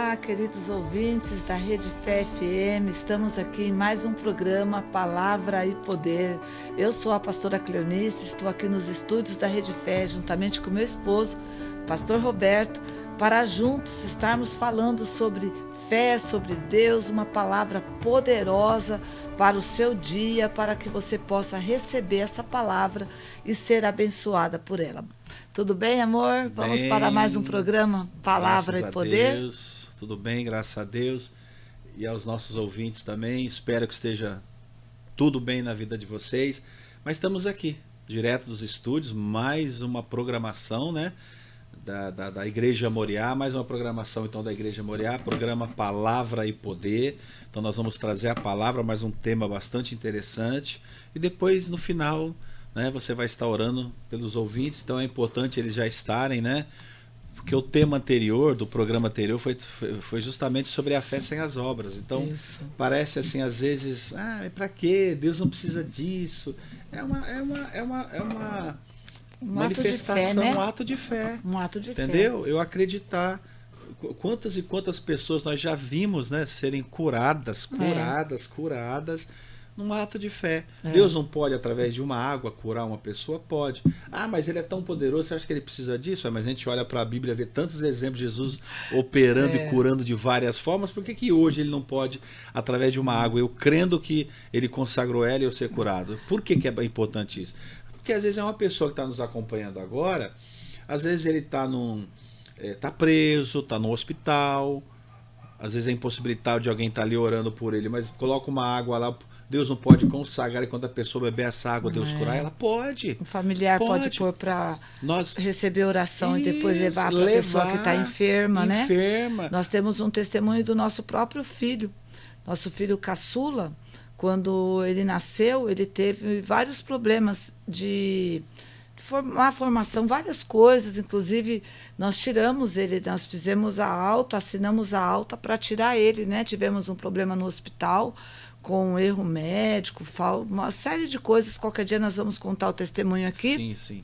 Olá, queridos ouvintes da Rede Fé FM, estamos aqui em mais um programa Palavra e Poder. Eu sou a pastora Cleonice, estou aqui nos estúdios da Rede Fé, juntamente com meu esposo, pastor Roberto, para juntos estarmos falando sobre fé, sobre Deus, uma palavra poderosa para o seu dia, para que você possa receber essa palavra e ser abençoada por ela. Tudo bem, amor? Vamos para mais um programa Palavra e Poder? Graças a Deus, tudo bem, graças a Deus. E aos nossos ouvintes também, espero que esteja tudo bem na vida de vocês. Mas estamos aqui, direto dos estúdios, mais uma programação, né? Da Igreja Moriá, mais uma programação então da Igreja Moriá, programa Palavra e Poder. Então nós vamos trazer a palavra, mais um tema bastante interessante. E depois, no final, né, você vai estar orando pelos ouvintes, então é importante eles já estarem, né? Porque o tema anterior, do programa anterior, foi justamente sobre a fé sem as obras. Então, isso. Parece assim, às vezes, para quê? Deus não precisa disso. É uma manifestação, um ato de fé. Um ato de fé. Entendeu? Eu acreditar. Quantas e quantas pessoas nós já vimos, né, serem curadas num ato de fé. Deus não pode, através de uma água, curar uma pessoa? Pode. Mas ele é tão poderoso, você acha que ele precisa disso? Mas a gente olha para a Bíblia, vê tantos exemplos de Jesus operando e curando de várias formas. Por que hoje ele não pode, através de uma água, eu crendo que ele consagrou ela e eu ser curado? Por que é importante isso? Porque às vezes é uma pessoa que está nos acompanhando agora, às vezes ele está tá preso, está no hospital, às vezes é impossibilitado de alguém estar ali orando por ele, mas coloca uma água lá, Deus não pode consagrar, e quando a pessoa beber essa água, Deus curar, ela pode. Um familiar pode pôr para receber oração e depois levar para a pessoa que está enferma, né? Nós temos um testemunho do nosso próprio filho, nosso filho caçula. Quando ele nasceu, ele teve vários problemas de má formação, várias coisas. Inclusive, nós tiramos ele, nós fizemos a alta, assinamos a alta para tirar ele, né? Tivemos um problema no hospital com erro médico, uma série de coisas. Qualquer dia nós vamos contar o testemunho aqui. Sim, sim.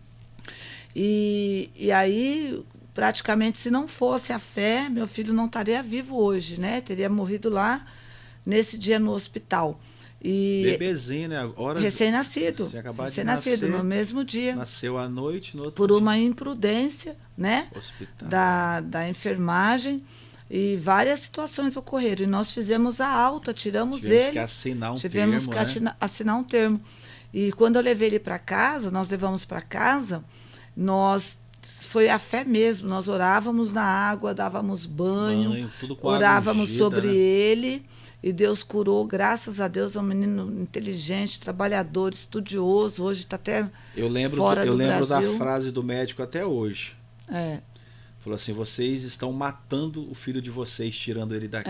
E aí, praticamente, se não fosse a fé, meu filho não estaria vivo hoje, né? Teria morrido lá nesse dia no hospital. Bebezinho, né? Recém-nascido. Recém-nascido, no mesmo dia. Nasceu à noite, no outro por dia. Uma imprudência, né? Hospital. Da enfermagem. E várias situações ocorreram. E nós fizemos a alta, tivemos que assinar um Tivemos termo, que assinar um termo. E quando eu levei ele para casa, nós levamos para casa, foi a fé mesmo. Nós orávamos na água, dávamos banho tudo com orávamos água ungida, sobre né? ele. E Deus curou, graças a Deus, é um menino inteligente, trabalhador, estudioso. Hoje está até fora do Brasil. Eu lembro da frase do médico até hoje. É. Falou assim, vocês estão matando o filho de vocês, tirando ele daqui.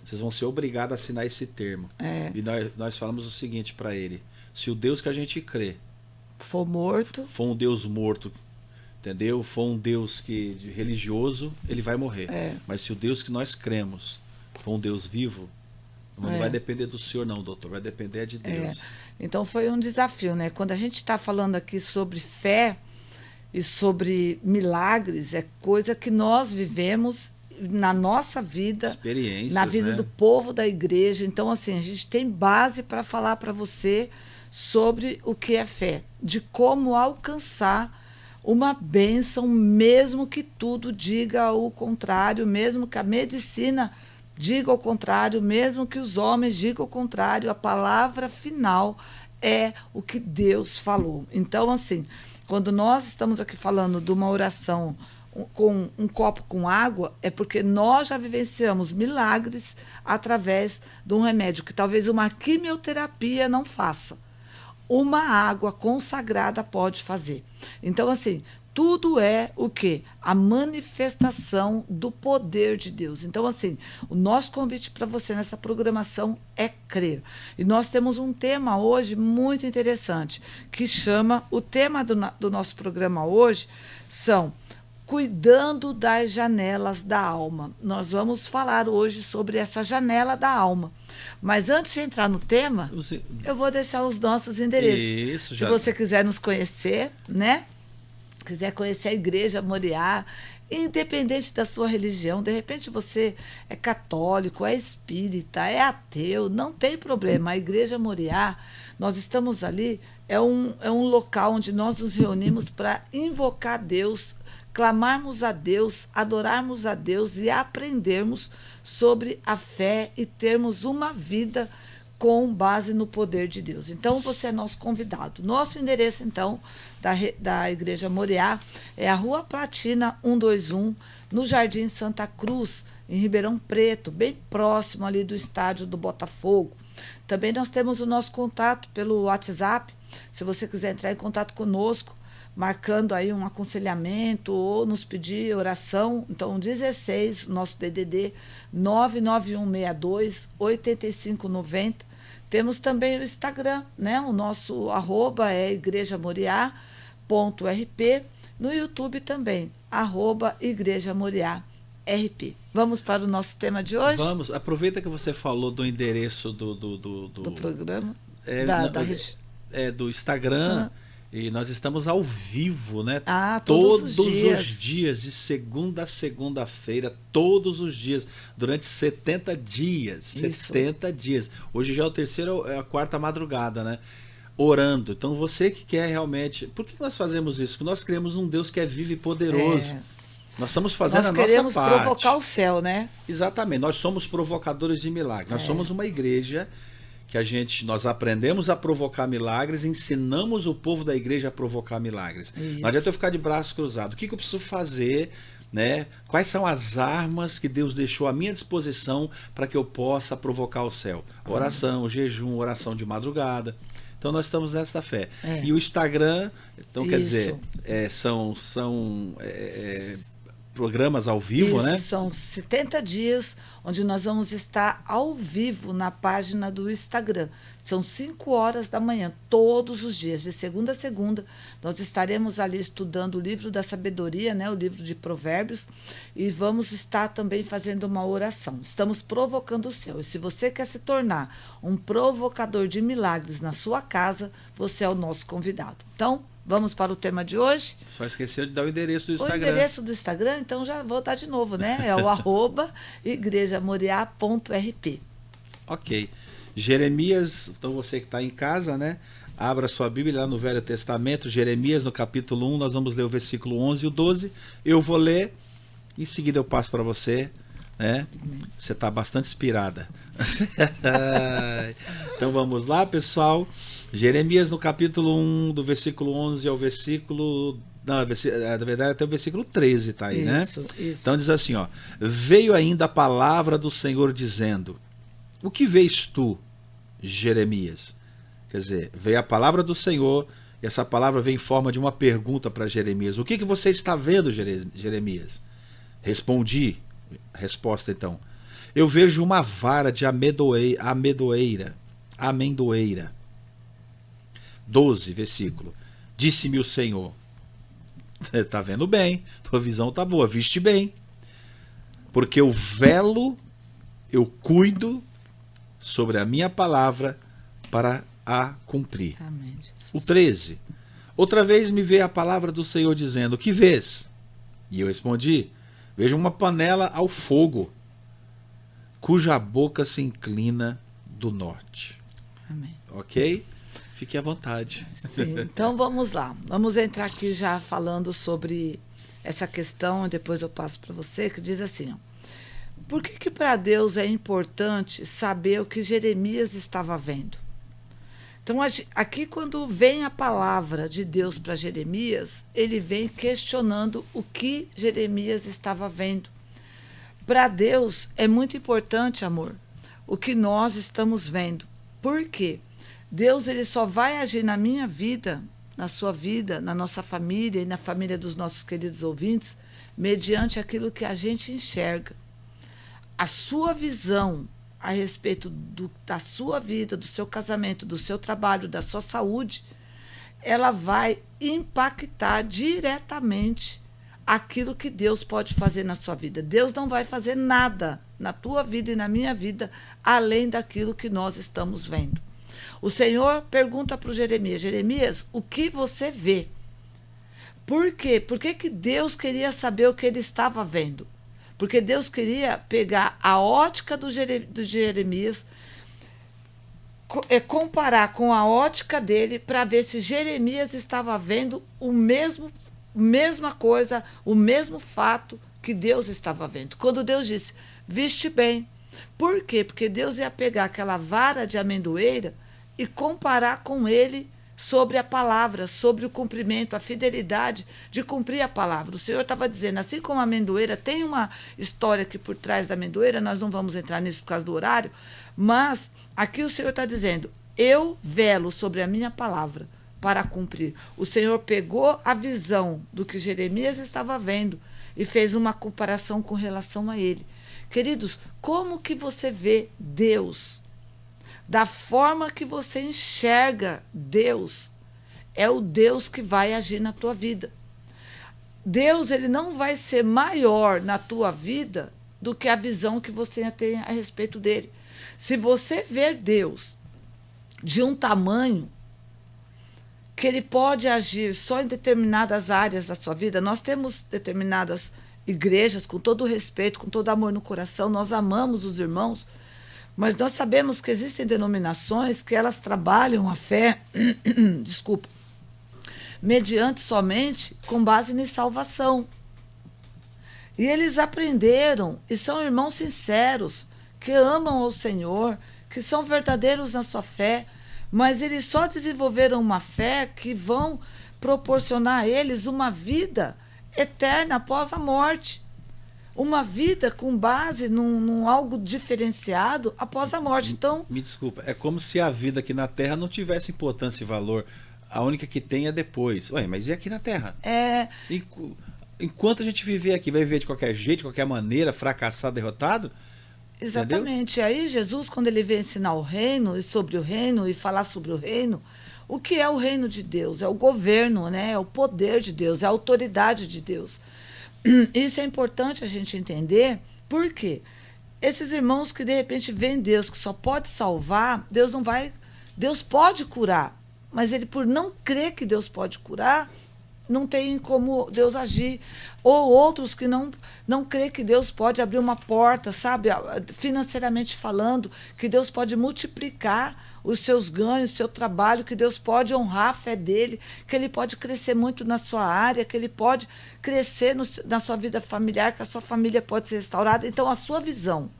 Vocês vão ser obrigados a assinar esse termo. E nós falamos o seguinte para ele: se o Deus que a gente crê for morto, for um Deus morto, entendeu? For um Deus religioso, ele vai morrer. Mas se o Deus que nós cremos for um Deus vivo, não vai depender do senhor não, doutor, vai depender de Deus. Então foi um desafio, né? Quando a gente está falando aqui sobre fé e sobre milagres, é coisa que nós vivemos na nossa vida, experiências, na vida, né, do povo da igreja. Então, assim, a gente tem base para falar para você sobre o que é fé, de como alcançar uma bênção, mesmo que tudo diga o contrário, mesmo que a medicina diga o contrário, mesmo que os homens digam o contrário, a palavra final é o que Deus falou. Então, assim, quando nós estamos aqui falando de uma oração com um copo com água, é porque nós já vivenciamos milagres através de um remédio que talvez uma quimioterapia não faça. Uma água consagrada pode fazer. Então, assim, tudo é o quê? A manifestação do poder de Deus. Então, assim, o nosso convite para você nessa programação é crer. E nós temos um tema hoje muito interessante, que chama, o tema do nosso programa hoje são cuidando das janelas da alma. Nós vamos falar hoje sobre essa janela da alma. Mas antes de entrar no tema, eu vou deixar os nossos endereços. Se você quiser nos conhecer, né? Quiser conhecer a Igreja Moriá, independente da sua religião. De repente você é católico, é espírita, é ateu, não tem problema. A Igreja Moriá, nós estamos ali, é um local onde nós nos reunimos para invocar Deus, clamarmos a Deus, adorarmos a Deus e aprendermos sobre a fé e termos uma vida com base no poder de Deus. Então, você é nosso convidado. Nosso endereço, então, da Igreja Moriá é a Rua Platina 121, no Jardim Santa Cruz, em Ribeirão Preto, bem próximo ali do estádio do Botafogo. Também nós temos o nosso contato pelo WhatsApp, se você quiser entrar em contato conosco, marcando aí um aconselhamento ou nos pedir oração. Então, 16, nosso DDD 99162 8590. Temos também o Instagram, né? O nosso @ é igrejamoriá.rp. No YouTube também, @igrejamoriá.rp. Vamos para o nosso tema de hoje? Vamos. Aproveita que você falou do endereço do programa. Do Instagram. E nós estamos ao vivo, né? Todos os dias, de segunda a segunda-feira, todos os dias, durante 70 dias. Isso. 70 dias. Hoje já é o terceiro, é a quarta madrugada, né? Orando. Então você que quer realmente... Por que nós fazemos isso? Porque nós cremos um Deus que é vivo e poderoso. Nós estamos fazendo a nossa parte. Nós queremos provocar o céu, né? Exatamente. Nós somos provocadores de milagres. Nós somos uma igreja que nós aprendemos a provocar milagres, ensinamos o povo da igreja a provocar milagres. Isso. Não adianta eu ficar de braços cruzados. O que eu preciso fazer, né? Quais são as armas que Deus deixou à minha disposição para que eu possa provocar o céu? Oração, jejum, oração de madrugada. Então nós estamos nessa fé. E o Instagram, então quer dizer, são programas ao vivo, né? São 70 dias onde nós vamos estar ao vivo na página do Instagram. São 5 horas da manhã, todos os dias, de segunda a segunda. Nós estaremos ali estudando o livro da sabedoria, né? O livro de Provérbios, e vamos estar também fazendo uma oração. Estamos provocando o céu. E se você quer se tornar um provocador de milagres na sua casa, você é o nosso convidado. Então, vamos para o tema de hoje. Só esqueceu de dar o endereço do Instagram. O endereço do Instagram, então já vou dar de novo, né? É o @igrejamoriá.rp. Ok. Jeremias, então você que está em casa, né? Abra sua Bíblia lá no Velho Testamento, Jeremias, no capítulo 1, nós vamos ler o versículo 11 e o 12. Eu vou ler, em seguida eu passo para você, né? Você está bastante inspirada. Então vamos lá, pessoal. Jeremias, no capítulo 1, do versículo 11 ao versículo... Não, na verdade até o versículo 13 tá aí, né? Isso. Então diz assim, ó: veio ainda a palavra do Senhor dizendo: o que vês tu, Jeremias? Quer dizer, veio a palavra do Senhor, e essa palavra vem em forma de uma pergunta para Jeremias. O que você está vendo, Jeremias? Respondi, resposta então: eu vejo uma vara de amendoeira. 12, versículo. Disse-me o Senhor. Tá vendo bem, tua visão tá boa, viste bem. Porque eu velo, eu cuido sobre a minha palavra para a cumprir. Amém, Jesus. O 13. Outra vez me veio a palavra do Senhor dizendo: o que vês? E eu respondi: vejo uma panela ao fogo, cuja boca se inclina do norte. Amém. Ok? Fique à vontade. Sim, então vamos lá. Vamos entrar aqui já falando sobre essa questão, e depois eu passo para você, que diz assim, ó: por que para Deus é importante saber o que Jeremias estava vendo? Então, aqui quando vem a palavra de Deus para Jeremias, ele vem questionando o que Jeremias estava vendo. Para Deus é muito importante, amor, o que nós estamos vendo. Por quê? Deus, ele só vai agir na minha vida, na sua vida, na nossa família e na família dos nossos queridos ouvintes, mediante aquilo que a gente enxerga. A sua visão a respeito da sua vida, do seu casamento, do seu trabalho, da sua saúde, ela vai impactar diretamente aquilo que Deus pode fazer na sua vida. Deus não vai fazer nada na tua vida e na minha vida além daquilo que nós estamos vendo. O Senhor pergunta para o Jeremias: Jeremias, o que você vê? Por quê? Por que que Deus queria saber o que ele estava vendo? Porque Deus queria pegar a ótica do Jeremias, comparar com a ótica dele para ver se Jeremias estava vendo mesma coisa, o mesmo fato que Deus estava vendo. Quando Deus disse, viste bem. Por quê? Porque Deus ia pegar aquela vara de amendoeira e comparar com ele sobre a palavra, sobre o cumprimento, a fidelidade de cumprir a palavra. O Senhor estava dizendo, assim como a amendoeira, tem uma história aqui por trás da amendoeira, nós não vamos entrar nisso por causa do horário, mas aqui o Senhor está dizendo, eu velo sobre a minha palavra para cumprir. O Senhor pegou a visão do que Jeremias estava vendo e fez uma comparação com relação a ele. Queridos, como que você vê Deus? Da forma que você enxerga Deus, é o Deus que vai agir na tua vida. Deus, ele não vai ser maior na tua vida do que a visão que você tem a respeito dele. Se você ver Deus de um tamanho que ele pode agir só em determinadas áreas da sua vida, nós temos determinadas igrejas, com todo o respeito, com todo amor no coração, nós amamos os irmãos, mas nós sabemos que existem denominações que elas trabalham a fé, desculpa, mediante somente com base em salvação. E eles aprenderam e são irmãos sinceros, que amam ao Senhor, que são verdadeiros na sua fé, mas eles só desenvolveram uma fé que vão proporcionar a eles uma vida eterna após a morte. Uma vida com base num algo diferenciado após a morte. Então, me desculpa, é como se a vida aqui na Terra não tivesse importância e valor. A única que tem é depois. Ué, mas e aqui na Terra? Enquanto a gente viver aqui, vai viver de qualquer jeito, de qualquer maneira, fracassado, derrotado? Exatamente. Entendeu? Aí Jesus, quando ele veio ensinar o reino e sobre o reino e falar sobre o reino, o que é o reino de Deus? É o governo, né? É o poder de Deus, é a autoridade de Deus. Isso é importante a gente entender, porque esses irmãos que de repente veem Deus que só pode salvar, Deus não vai, Deus pode curar, mas ele por não crer que Deus pode curar, não tem como Deus agir. Ou outros que não crê que Deus pode abrir uma porta, sabe, financeiramente falando, que Deus pode multiplicar os seus ganhos, o seu trabalho, que Deus pode honrar a fé dele, que ele pode crescer muito na sua área, que ele pode crescer na sua vida familiar, que a sua família pode ser restaurada. Então, a sua visão,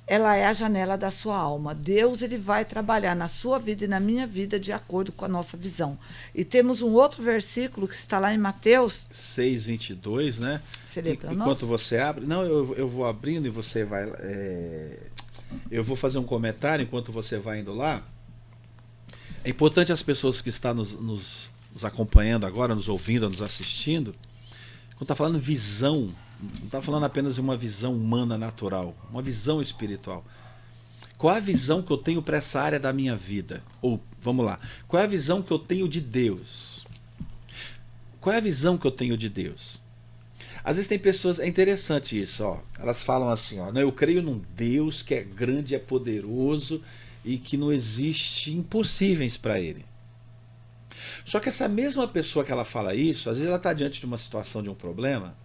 ela é a janela da sua alma. Deus, ele vai trabalhar na sua vida e na minha vida de acordo com a nossa visão. E temos um outro versículo que está lá em Mateus 6:22, né? Você lê para nós? Enquanto você abre... Não, eu vou abrindo e você vai... Eu vou fazer um comentário enquanto você vai indo lá. É importante as pessoas que estão nos acompanhando agora, nos ouvindo, nos assistindo, quando está falando visão, não está falando apenas de uma visão humana natural, uma visão espiritual. Qual é a visão que eu tenho para essa área da minha vida? Ou, vamos lá, qual é a visão que eu tenho de Deus? Qual é a visão que eu tenho de Deus? Às vezes tem pessoas, é interessante isso, ó, elas falam assim, ó, não, eu creio num Deus que é grande, é poderoso e que não existe impossíveis para ele. Só que essa mesma pessoa que ela fala isso, às vezes ela está diante de uma situação, de um problema,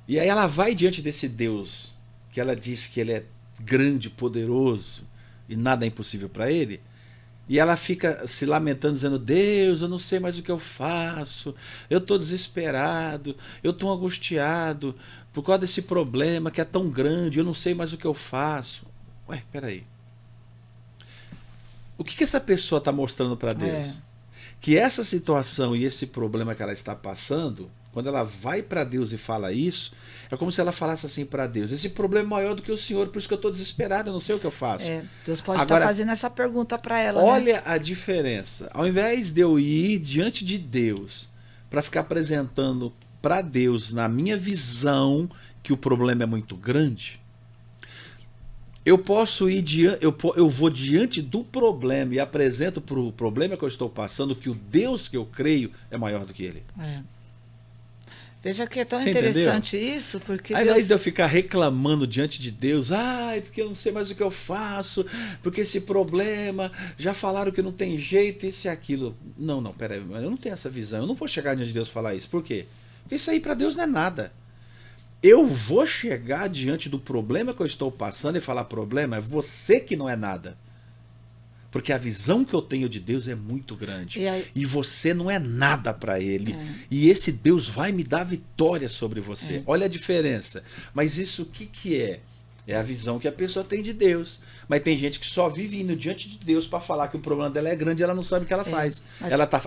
e aí ela vai diante desse Deus, que ela diz que ele é grande, poderoso e nada é impossível para ele, e ela fica se lamentando, dizendo, Deus, eu não sei mais o que eu faço, eu estou desesperado, eu estou angustiado por causa desse problema que é tão grande, eu não sei mais o que eu faço. Ué, peraí. O que essa pessoa está mostrando para Deus? Que essa situação e esse problema que ela está passando, quando ela vai para Deus e fala isso, é como se ela falasse assim para Deus, esse problema é maior do que o Senhor, por isso que eu estou desesperado, eu não sei o que eu faço. Deus pode estar fazendo essa pergunta para ela. Olha, né? A diferença. Ao invés de eu ir diante de Deus para ficar apresentando para Deus, na minha visão, que o problema é muito grande, eu posso ir eu vou diante do problema e apresento para o problema que eu estou passando que o Deus que eu creio é maior do que ele. Veja que é tão Você interessante entendeu? isso, porque Ao invés Deus... de eu ficar reclamando diante de Deus, ai, porque eu não sei mais o que eu faço, porque esse problema, já falaram que não tem jeito, isso e aquilo. Não, não, peraí, eu não tenho essa visão, eu não vou chegar diante de Deus e falar isso. Por quê? Porque isso aí para Deus não é nada. Eu vou chegar diante do problema que eu estou passando e falar, problema, é você que não é nada. Porque a visão que eu tenho de Deus é muito grande. E você não é nada para Ele. E esse Deus vai me dar vitória sobre você. Olha a diferença. Mas isso o que é? É a visão que a pessoa tem de Deus. Mas tem gente que só vive indo diante de Deus para falar que o problema dela é grande e ela não sabe o que ela faz. Mas... Ela tá...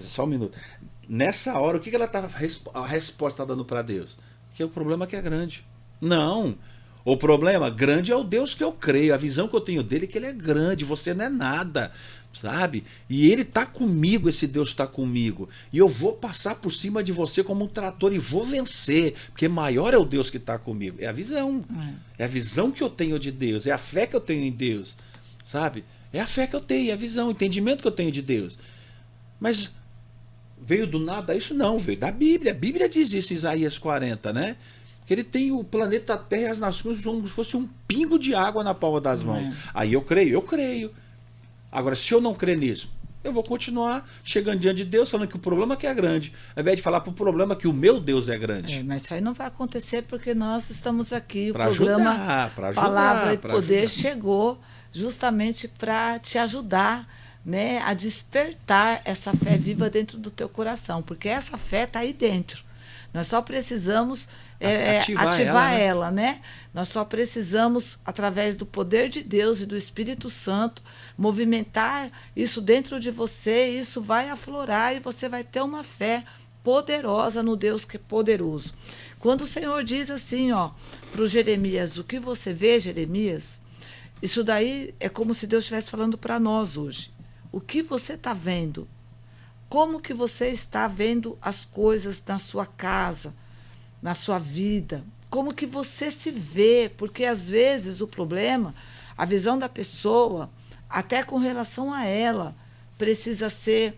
Só um minuto. Nessa hora, o que ela tá... A resposta está dando para Deus? Que é o problema que é grande. Não. O problema grande é o Deus que eu creio. A visão que eu tenho dele é que ele é grande. Você não é nada, sabe? E ele está comigo, esse Deus está comigo. E eu vou passar por cima de você como um trator e vou vencer. Porque maior é o Deus que está comigo. É a visão. É a visão que eu tenho de Deus. É a fé que eu tenho em Deus, sabe? É a fé que eu tenho, é a visão, o entendimento que eu tenho de Deus. Mas veio do nada isso? Não, veio da Bíblia. A Bíblia diz isso em Isaías 40, né? Que ele tem o planeta Terra e as nações como se fosse um pingo de água na palma das mãos. Aí eu creio. Agora, se eu não crer nisso, eu vou continuar chegando diante de Deus falando que o problema que é grande, ao invés de falar para o problema que o meu Deus é grande. Mas isso aí não vai acontecer porque nós estamos aqui. O pra programa ajudar, Palavra e Poder chegou justamente para te ajudar, né, a despertar essa fé viva dentro do teu coração, porque essa fé está aí dentro. Nós só precisamos ativar ela, né? Nós só precisamos, através do poder de Deus e do Espírito Santo, movimentar isso dentro de você, e isso vai aflorar e você vai ter uma fé poderosa no Deus que é poderoso. Quando o Senhor diz assim, ó, para o Jeremias, o que você vê, Jeremias, isso daí é como se Deus estivesse falando para nós hoje. O que você está vendo? Como que você está vendo as coisas na sua casa, na sua vida? Como que você se vê? Porque, às vezes, o problema, a visão da pessoa, até com relação a ela, precisa ser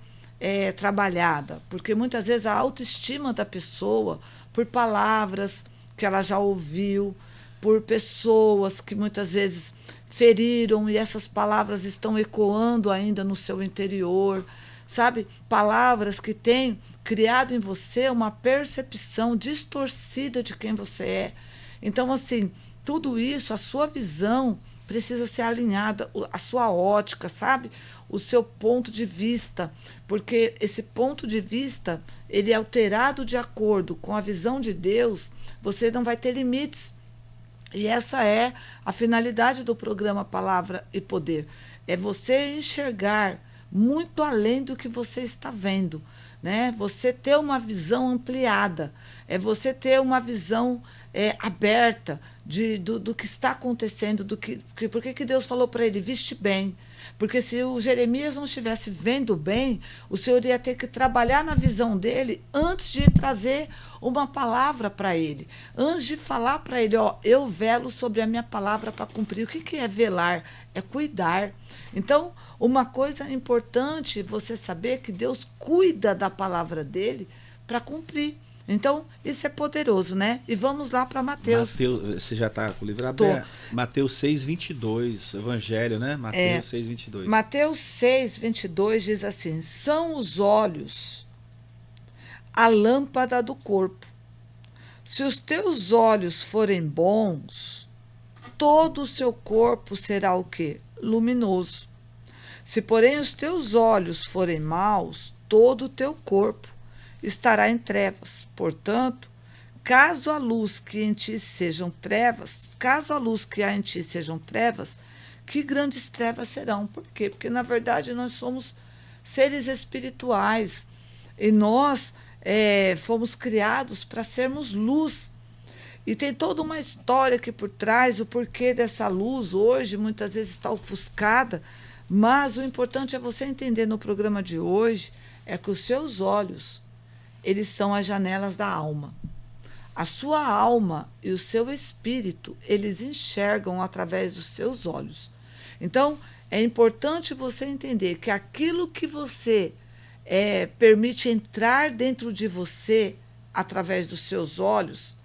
trabalhada. Porque, muitas vezes, a autoestima da pessoa, por palavras que ela já ouviu, por pessoas que, muitas vezes, feriram e essas palavras estão ecoando ainda no seu interior, sabe? Palavras que têm criado em você uma percepção distorcida de quem você é. Então, assim, tudo isso, a sua visão precisa ser alinhada, a sua ótica, sabe? O seu ponto de vista, porque esse ponto de vista, ele é alterado de acordo com a visão de Deus, você não vai ter limites. E essa é a finalidade do programa Palavra e Poder. É você enxergar muito além do que você está vendo, né? Você ter uma visão ampliada, é você ter uma visão aberta do que está acontecendo, por que Deus falou para ele, viste bem. Porque se o Jeremias não estivesse vendo bem, o Senhor ia ter que trabalhar na visão dele antes de trazer uma palavra para ele. Antes de falar para ele, ó, eu velo sobre a minha palavra para cumprir. O que é velar? É cuidar. Então, uma coisa importante você saber que Deus cuida da palavra dele para cumprir. Então, isso é poderoso, né? E vamos lá para Mateus. Você já está com o livro aberto? Mateus 6:22, Evangelho, né? Mateus 6:22. Mateus 6:22 diz assim: são os olhos a lâmpada do corpo. Se os teus olhos forem bons, todo o seu corpo será o quê? Luminoso. Se, porém, os teus olhos forem maus, todo o teu corpo estará em trevas. Portanto, caso a luz que há em ti sejam trevas, que grandes trevas serão. Por quê? Porque, na verdade, nós somos seres espirituais e nós fomos criados para sermos luz. E tem toda uma história aqui por trás, o porquê dessa luz hoje muitas vezes está ofuscada, mas o importante é você entender no programa de hoje é que os seus olhos, eles são as janelas da alma. A sua alma e o seu espírito, eles enxergam através dos seus olhos. Então, é importante você entender que aquilo que você permite entrar dentro de você através dos seus olhos,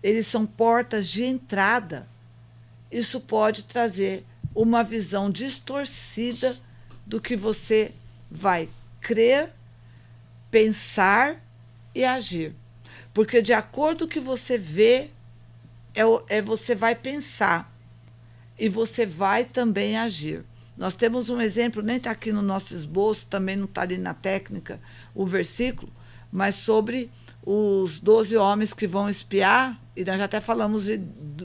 eles são portas de entrada. Isso pode trazer uma visão distorcida do que você vai crer, pensar e agir. Porque de acordo com o que você vê, você vai pensar e você vai também agir. Nós temos um exemplo, nem está aqui no nosso esboço, também não está ali na técnica, o versículo, mas sobre os 12 homens que vão espiar, e nós já até falamos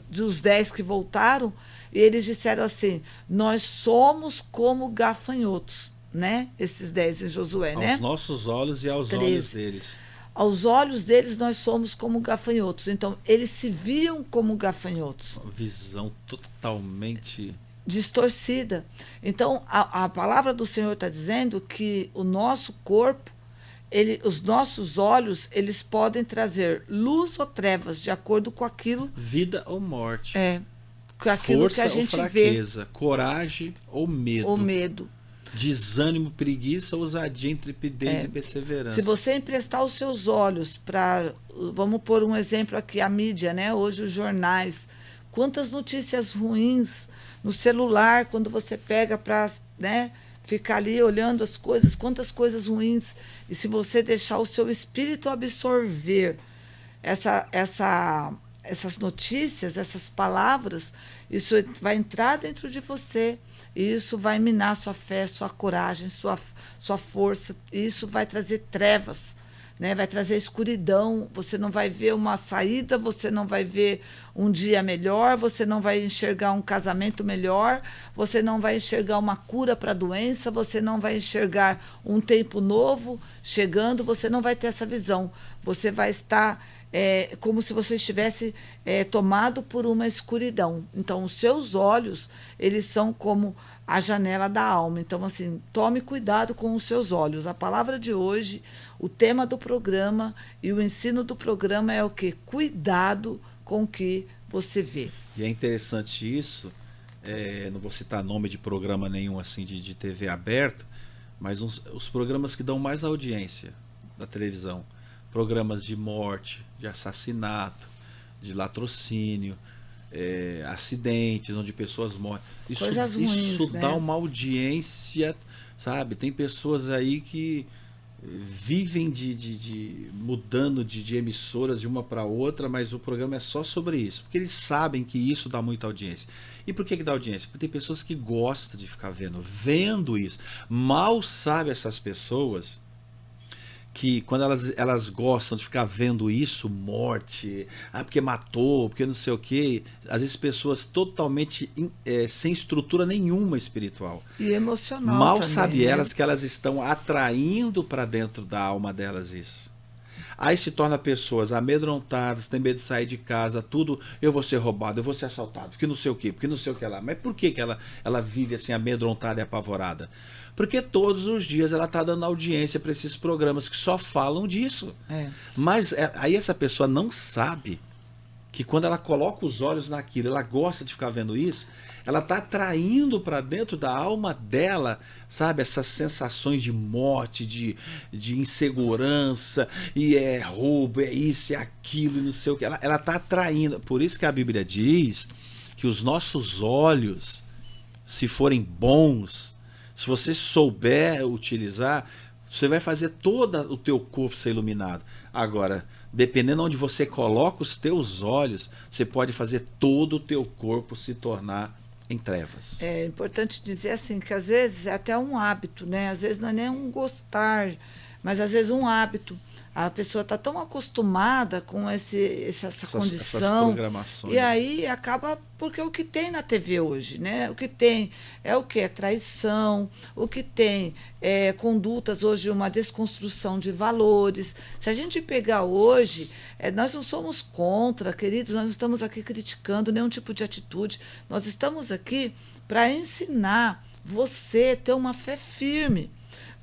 dos 10 que voltaram, e eles disseram assim, nós somos como gafanhotos, né? Esses 10 em Josué, né? Aos nossos olhos e aos 13. olhos deles. Aos olhos deles, nós somos como gafanhotos. Então, eles se viam como gafanhotos. Uma visão totalmente distorcida. Então, a palavra do Senhor está dizendo que o nosso corpo, os nossos olhos, eles podem trazer luz ou trevas, de acordo com aquilo... Vida ou morte. Com aquilo força que a gente ou fraqueza, coragem ou medo. Ou medo. Desânimo, preguiça, ousadia, intrepidez e perseverança. Se você emprestar os seus olhos para... Vamos pôr um exemplo aqui, a mídia, né? Hoje os jornais. Quantas notícias ruins no celular, quando você pega para, né, ficar ali olhando as coisas, quantas coisas ruins. E se você deixar o seu espírito absorver essas notícias, essas palavras, isso vai entrar dentro de você. E isso vai minar sua fé, sua coragem, sua força. E isso vai trazer trevas, né? Vai trazer escuridão. Você não vai ver uma saída, você não vai ver um dia melhor, você não vai enxergar um casamento melhor, você não vai enxergar uma cura para a doença, você não vai enxergar um tempo novo chegando, você não vai ter essa visão. Você vai estar como se você estivesse tomado por uma escuridão. Então, os seus olhos, eles são como a janela da alma. Então, assim, tome cuidado com os seus olhos. A palavra de hoje, o tema do programa e o ensino do programa é o quê? Cuidado com o que você vê. E é interessante isso, não vou citar nome de programa nenhum assim de TV aberta, mas os programas que dão mais audiência da televisão, programas de morte, de assassinato, de latrocínio, acidentes onde pessoas morrem. Coisas ruins, isso né? dá uma audiência, sabe? Tem pessoas aí que vivem mudando de emissoras de uma para outra, mas o programa é só sobre isso, porque eles sabem que isso dá muita audiência. E por que dá audiência? Porque tem pessoas que gostam de ficar vendo isso. Mal sabe essas pessoas que quando elas gostam de ficar vendo isso, morte, porque matou, porque não sei o quê, às vezes pessoas totalmente sem estrutura nenhuma espiritual. E emocional Mal também, sabe né? elas que elas estão atraindo para dentro da alma delas isso. Aí se torna pessoas amedrontadas, tem medo de sair de casa, tudo, eu vou ser roubado, eu vou ser assaltado, porque não sei o quê, porque não sei o que lá. Mas por que ela vive assim amedrontada e apavorada? Porque todos os dias ela está dando audiência para esses programas que só falam disso. Mas aí essa pessoa não sabe que quando ela coloca os olhos naquilo, ela gosta de ficar vendo isso, ela está atraindo para dentro da alma dela, sabe, essas sensações de morte, de insegurança, e roubo, isso, aquilo, e não sei o que. Ela está atraindo. Por isso que a Bíblia diz que os nossos olhos, se forem bons, se você souber utilizar, você vai fazer todo o teu corpo ser iluminado. Agora, dependendo onde você coloca os teus olhos, você pode fazer todo o teu corpo se tornar em trevas. É importante dizer assim, que às vezes é até um hábito, né? Às vezes não é nem um gostar, mas às vezes um hábito. A pessoa está tão acostumada com essa condição. Essas programações. E aí acaba, porque o que tem na TV hoje, né? O que tem é o quê? É traição, o que tem é condutas hoje, uma desconstrução de valores. Se a gente pegar hoje, nós não somos contra, queridos, nós não estamos aqui criticando nenhum tipo de atitude. Nós estamos aqui para ensinar você a ter uma fé firme.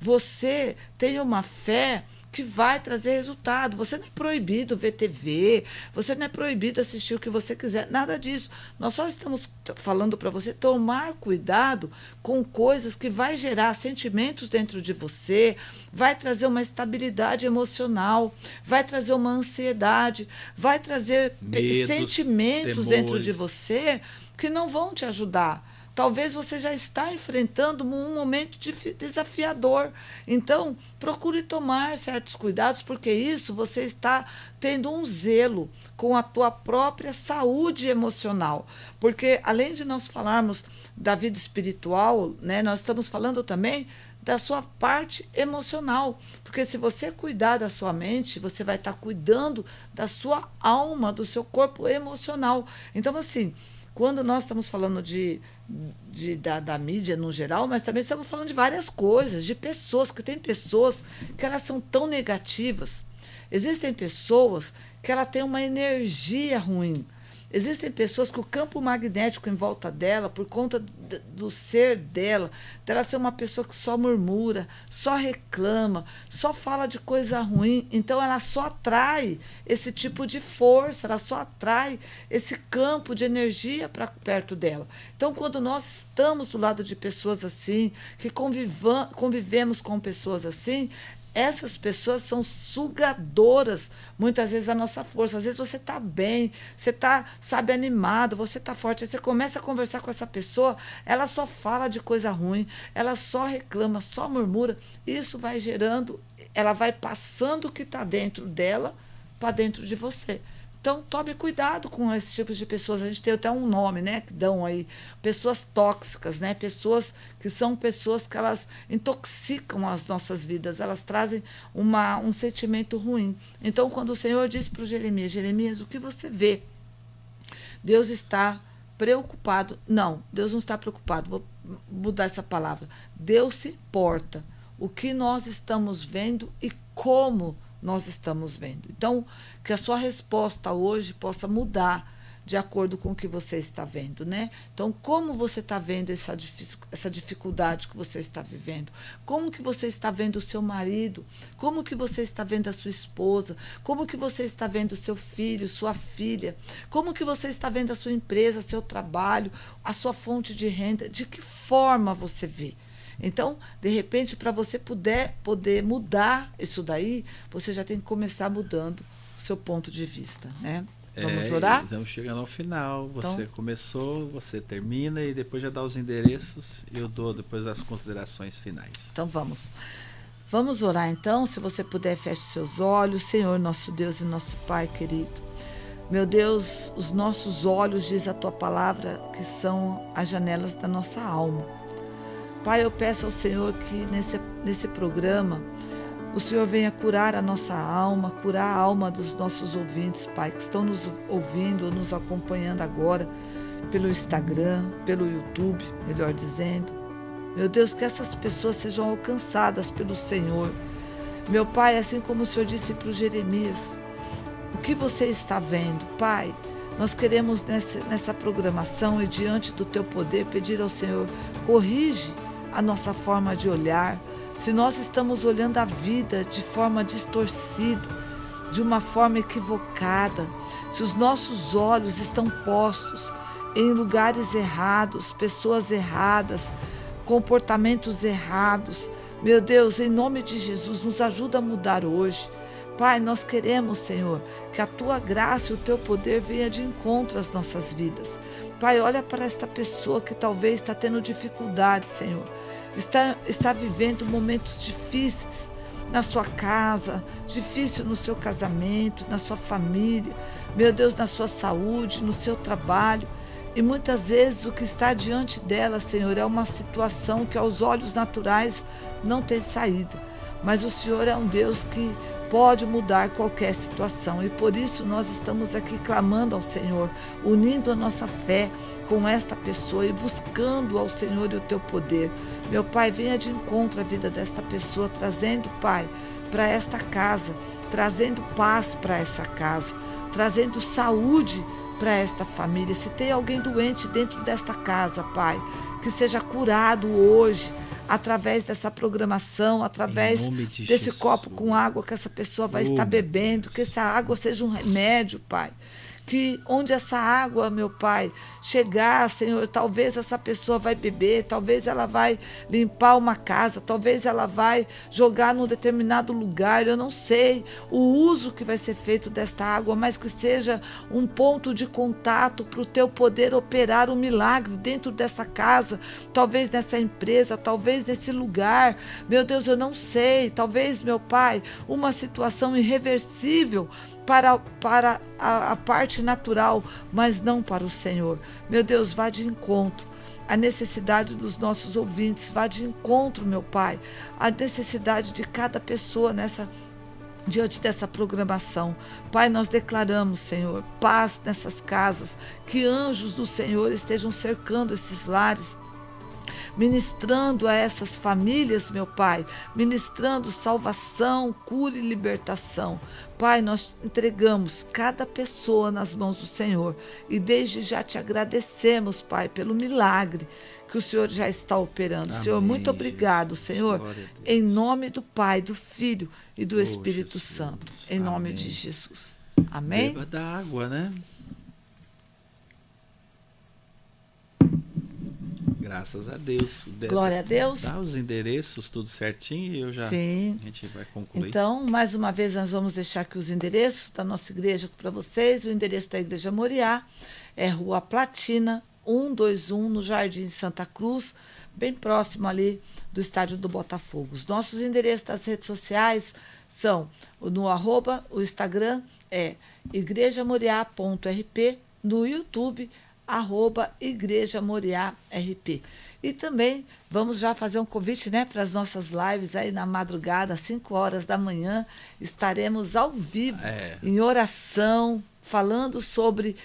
Você tem uma fé que vai trazer resultado. Você não é proibido ver TV, você não é proibido assistir o que você quiser, nada disso. Nós só estamos falando para você tomar cuidado com coisas que vai gerar sentimentos dentro de você, vai trazer uma estabilidade emocional, vai trazer uma ansiedade, vai trazer medos, sentimentos temores dentro de você que não vão te ajudar. Talvez você já está enfrentando um momento desafiador. Então, procure tomar certos cuidados, porque isso você está tendo um zelo com a tua própria saúde emocional. Porque, além de nós falarmos da vida espiritual, né, nós estamos falando também da sua parte emocional. Porque se você cuidar da sua mente, você vai estar cuidando da sua alma, do seu corpo emocional. Então, assim, quando nós estamos falando da mídia no geral, mas também estamos falando de várias coisas, de pessoas, que tem pessoas que elas são tão negativas. Existem pessoas que ela tem uma energia ruim. Existem pessoas que o campo magnético em volta dela, por conta do ser dela ser uma pessoa que só murmura, só reclama, só fala de coisa ruim. Então, ela só atrai esse tipo de força, ela só atrai esse campo de energia para perto dela. Então, quando nós estamos do lado de pessoas assim, que convivemos com pessoas assim, essas pessoas são sugadoras, muitas vezes, da nossa força. Às vezes você está bem, você está, sabe, animado, você está forte. Aí você começa a conversar com essa pessoa, ela só fala de coisa ruim, ela só reclama, só murmura. Isso vai gerando, ela vai passando o que está dentro dela para dentro de você. Então, tome cuidado com esses tipos de pessoas. A gente tem até um nome, né, que dão aí, pessoas tóxicas, né, pessoas que são pessoas que elas intoxicam as nossas vidas, elas trazem um sentimento ruim. Então, quando o Senhor disse para o Jeremias, o que você vê? Deus está preocupado. Não, Deus não está preocupado. Vou mudar essa palavra. Deus se importa o que nós estamos vendo e como nós estamos vendo. Então, que a sua resposta hoje possa mudar de acordo com o que você está vendo, né? Então, como você está vendo essa dificuldade que você está vivendo? Como que você está vendo o seu marido? Como que você está vendo a sua esposa? Como que você está vendo o seu filho, sua filha? Como que você está vendo a sua empresa, seu trabalho, a sua fonte de renda? De que forma você vê? Então, de repente, para você poder mudar isso daí, você já tem que começar mudando o seu ponto de vista, né? Vamos orar? Estamos chegando ao final. Você Então, começou, você termina e depois já dá os endereços e eu dou depois as considerações finais. então vamos. Vamos orar então. Se você puder, feche seus olhos. Senhor, nosso Deus e nosso Pai querido. Meu Deus, os nossos olhos, diz a tua palavra, que são as janelas da nossa alma. Pai, eu peço ao Senhor que nesse programa o Senhor venha curar a nossa alma, curar a alma dos nossos ouvintes, Pai, que estão nos ouvindo, nos acompanhando agora pelo Instagram, pelo YouTube, melhor dizendo. Meu Deus, que essas pessoas sejam alcançadas pelo Senhor. Meu Pai, assim como o Senhor disse para o Jeremias, o que você está vendo, Pai? Nós queremos nessa programação e diante do teu poder pedir ao Senhor, corrige a nossa forma de olhar. Se nós estamos olhando a vida de forma distorcida, de uma forma equivocada, se os nossos olhos estão postos em lugares errados, pessoas erradas, comportamentos errados, meu Deus, em nome de Jesus, nos ajuda a mudar hoje. Pai, nós queremos, Senhor, que a tua graça e o teu poder venha de encontro às nossas vidas. Pai, olha para esta pessoa que talvez está tendo dificuldade, Senhor. Está vivendo momentos difíceis na sua casa, difícil no seu casamento, na sua família, meu Deus, na sua saúde, no seu trabalho. E muitas vezes o que está diante dela, Senhor, é uma situação que aos olhos naturais não tem saída. Mas o Senhor é um Deus que pode mudar qualquer situação. E por isso nós estamos aqui clamando ao Senhor, unindo a nossa fé com esta pessoa e buscando ao Senhor e o teu poder. Meu Pai, venha de encontro à vida desta pessoa, trazendo, Pai, para esta casa, trazendo paz para essa casa, trazendo saúde para esta família. Se tem alguém doente dentro desta casa, Pai, que seja curado hoje, através dessa programação, através desse Jesus. copo com água que essa pessoa vai estar bebendo, que essa água seja um remédio, Pai. Que onde essa água, meu Pai, chegar, Senhor, talvez essa pessoa vai beber, talvez ela vai limpar uma casa, talvez ela vai jogar num determinado lugar, eu não sei o uso que vai ser feito desta água, mas que seja um ponto de contato para o teu poder operar um milagre dentro dessa casa, talvez nessa empresa, talvez nesse lugar, meu Deus, eu não sei, talvez, meu Pai, uma situação irreversível para a parte natural, mas não para o Senhor. Meu Deus, vá de encontro à necessidade dos nossos ouvintes, vá de encontro, meu Pai, à necessidade de cada pessoa diante dessa programação. Pai, nós declaramos, Senhor, paz nessas casas, que anjos do Senhor estejam cercando esses lares, ministrando a essas famílias, meu Pai, ministrando salvação, cura e libertação. Pai, nós entregamos cada pessoa nas mãos do Senhor e desde já te agradecemos, Pai, pelo milagre que o Senhor já está operando. Amém, Senhor, muito obrigado, Jesus. Senhor, em nome do Pai, do Filho e do Espírito Jesus. Santo, em nome Amém. de Jesus. Amém? Beba da água, né? Graças a Deus. Glória a Deus. Dá os endereços, tudo certinho, e Sim. A gente vai concluir. Então, mais uma vez, nós vamos deixar aqui os endereços da nossa igreja para vocês. O endereço da Igreja Moriá é Rua Platina, 121, no Jardim Santa Cruz, bem próximo ali do estádio do Botafogo. Os nossos endereços das redes sociais são o Instagram é igrejamoriá.rp, no YouTube @Igreja Moriá RP. E também vamos já fazer um convite, né, para as nossas lives aí na madrugada, às 5 horas da manhã. Estaremos ao vivo, em oração, falando sobre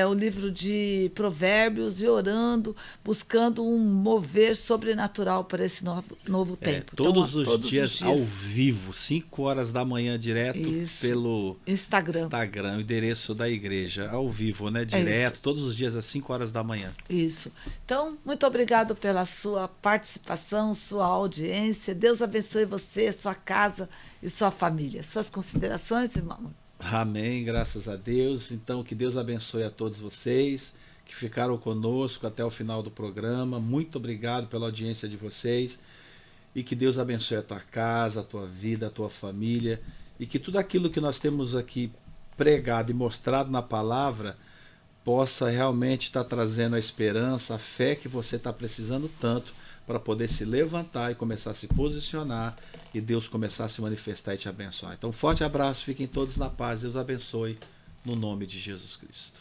o livro de Provérbios e orando, buscando um mover sobrenatural para esse novo tempo. Todos Então, os dias ao vivo, 5 horas da manhã, direto pelo Instagram, o endereço da igreja, ao vivo, né? Direto, todos os dias às 5 horas da manhã. Isso. Então, muito obrigado pela sua participação, sua audiência. Deus abençoe você, sua casa e sua família. Suas considerações, irmão? Amém, graças a Deus. Então, que Deus abençoe a todos vocês que ficaram conosco até o final do programa. Muito obrigado pela audiência de vocês e que Deus abençoe a tua casa, a tua vida, a tua família e que tudo aquilo que nós temos aqui pregado e mostrado na palavra possa realmente estar trazendo a esperança, a fé que você está precisando tanto para poder se levantar e começar a se posicionar e Deus começar a se manifestar e te abençoar. Então, forte abraço, fiquem todos na paz, Deus abençoe, no nome de Jesus Cristo.